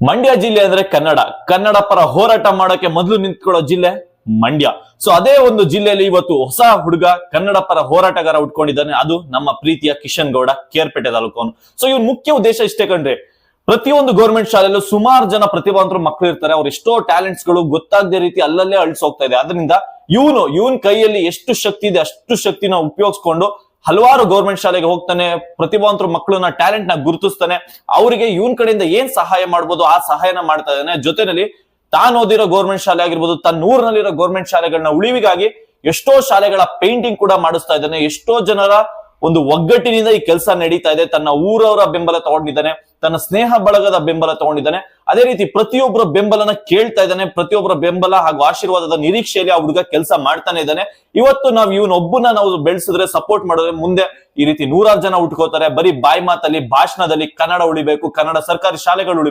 ಮಂಡ್ಯ ಜಿಲ್ಲೆ ಅಂದ್ರೆ ಕನ್ನಡ ಪರ ಹೋರಾಟ ಮಾಡೋಕೆ ಮೊದಲು ನಿಂತ್ಕೊಳ್ಳೋ ಜಿಲ್ಲೆ ಮಂಡ್ಯ. ಸೊ ಅದೇ ಒಂದು ಜಿಲ್ಲೆಯಲ್ಲಿ ಇವತ್ತು ಹೊಸ ಹುಡುಗ ಕನ್ನಡ ಪರ ಹೋರಾಟಗಾರ ಉಟ್ಕೊಂಡಿದ್ದಾನೆ. ಅದು ನಮ್ಮ ಪ್ರೀತಿಯ ಕಿಶನ್ ಗೌಡ, ಕೇರ್ಪೇಟೆ ತಾಲೂಕು. ಸೊ ಇವನ್ ಮುಖ್ಯ ಉದ್ದೇಶ ಇಷ್ಟೇ ಕಣ್ರಿ, ಪ್ರತಿಯೊಂದು ಗೌರ್ಮೆಂಟ್ ಶಾಲೆಯಲ್ಲೂ ಸುಮಾರು ಜನ ಪ್ರತಿಭಾವಂತರು ಮಕ್ಕಳು ಇರ್ತಾರೆ. ಅವ್ರ ಎಷ್ಟೋ ಟ್ಯಾಲೆಂಟ್ಸ್ ಗಳು ಗೊತ್ತಾಗದೆ ರೀತಿ ಅಲ್ಲಲ್ಲೇ ಅಳಿಸೋಗ್ತಾ ಇದೆ. ಅದರಿಂದ ಇವನ್ ಕೈಯಲ್ಲಿ ಎಷ್ಟು ಶಕ್ತಿ ಇದೆ ಅಷ್ಟು ಶಕ್ತಿನ ಉಪಯೋಗಿಸ್ಕೊಂಡು ಹಲವಾರು ಗೌರ್ಮೆಂಟ್ ಶಾಲೆಗೆ ಹೋಗ್ತಾನೆ, ಪ್ರತಿಭಾವಂತರು ಮಕ್ಕಳನ್ನ ಟ್ಯಾಲೆಂಟ್ ನ ಗುರುತಿಸ್ತಾನೆ. ಅವರಿಗೆ ಇವನ್ ಕಡೆಯಿಂದ ಏನ್ ಸಹಾಯ ಮಾಡ್ಬೋದು ಆ ಸಹಾಯನ ಮಾಡ್ತಾ ಇದ್ದಾನೆ. ಜೊತೆನಲ್ಲಿ ತಾನು ಓದಿರೋ ಗೌರ್ಮೆಂಟ್ ಶಾಲೆ ಆಗಿರ್ಬೋದು, ತನ್ನ ಊರಿನಲ್ಲಿರೋ ಗೌರ್ಮೆಂಟ್ ಶಾಲೆಗಳನ್ನ ಉಳಿವಿಗಾಗಿ ಎಷ್ಟೋ ಶಾಲೆಗಳ ಪೇಂಟಿಂಗ್ ಕೂಡ ಮಾಡಿಸ್ತಾ ಇದ್ದಾನೆ. ಎಷ್ಟೋ ಜನರ ಒಂದು ಒಗ್ಗಟ್ಟಿನಿಂದ ಈ ಕೆಲಸ ನಡೀತಾ ಇದೆ. ತನ್ನ ಊರವರ ಬೆಂಬಲ ತಗೊಂಡಿದ್ದಾನೆ, ತನ್ನ ಸ್ನೇಹ ಬಳಗದ ಬೆಂಬಲ ತಗೊಂಡಿದ್ದಾನೆ. ಅದೇ ರೀತಿ ಪ್ರತಿಯೊಬ್ಬರ ಬೆಂಬಲನ ಕೇಳ್ತಾ ಇದ್ದಾನೆ. ಪ್ರತಿಯೊಬ್ಬರ ಬೆಂಬಲ ಹಾಗೂ ಆಶೀರ್ವಾದದ ನಿರೀಕ್ಷೆಯಲ್ಲಿ ಆ ಹುಡುಗ ಕೆಲಸ ಮಾಡ್ತಾನೆ ಇದ್ದಾನೆ. ಇವತ್ತು ಇವನೊಬ್ಬನ ನಾವು ಬೆಳೆಸಿದ್ರೆ, ಸಪೋರ್ಟ್ ಮಾಡಿದ್ರೆ, ಮುಂದೆ ಈ ರೀತಿ ನೂರಾರು ಜನ ಉಟ್ಕೋತಾರೆ. ಬರೀ ಬಾಯಿ ಮಾತಲ್ಲಿ ಭಾಷಣದಲ್ಲಿ ಕನ್ನಡ ಉಳಿಬೇಕು, ಕನ್ನಡ ಸರ್ಕಾರಿ ಶಾಲೆಗಳು